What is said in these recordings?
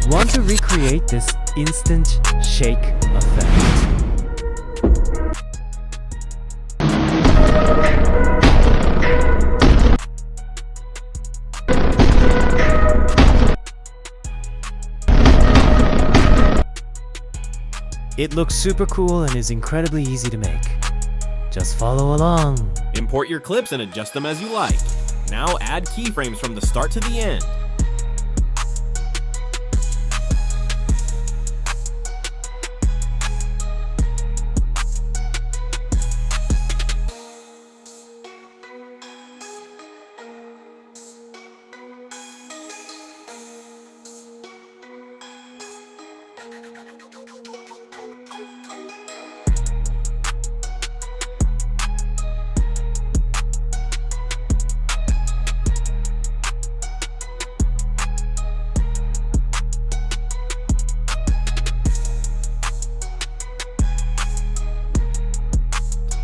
Want to recreate this instant shake effect? It looks super cool and is incredibly easy to make. Just follow along. Import your clips and adjust them as you like. Now add keyframes from the start to the end.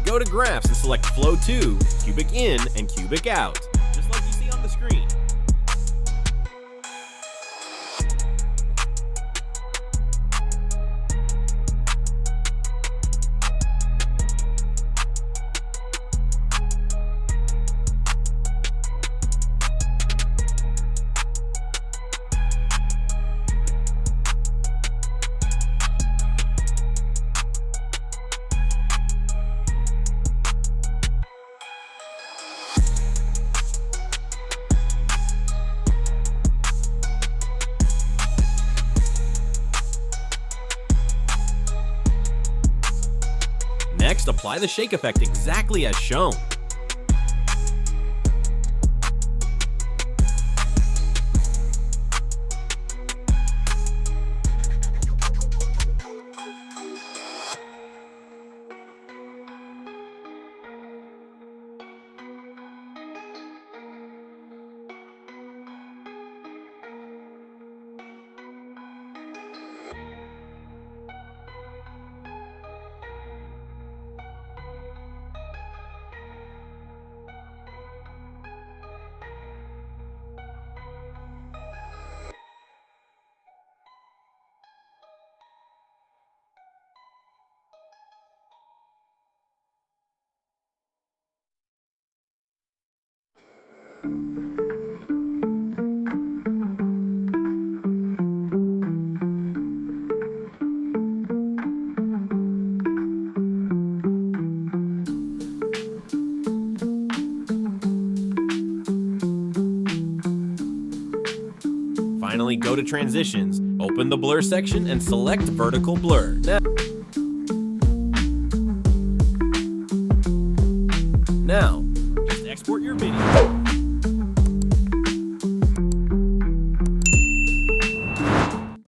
Go to Graphs and select Flow 2, Cubic In, and Cubic Out, just like you see on the screen. Next, apply the shake effect exactly as shown. Finally, go to Transitions, open the Blur section, and select Vertical Blur. Now, just export your video.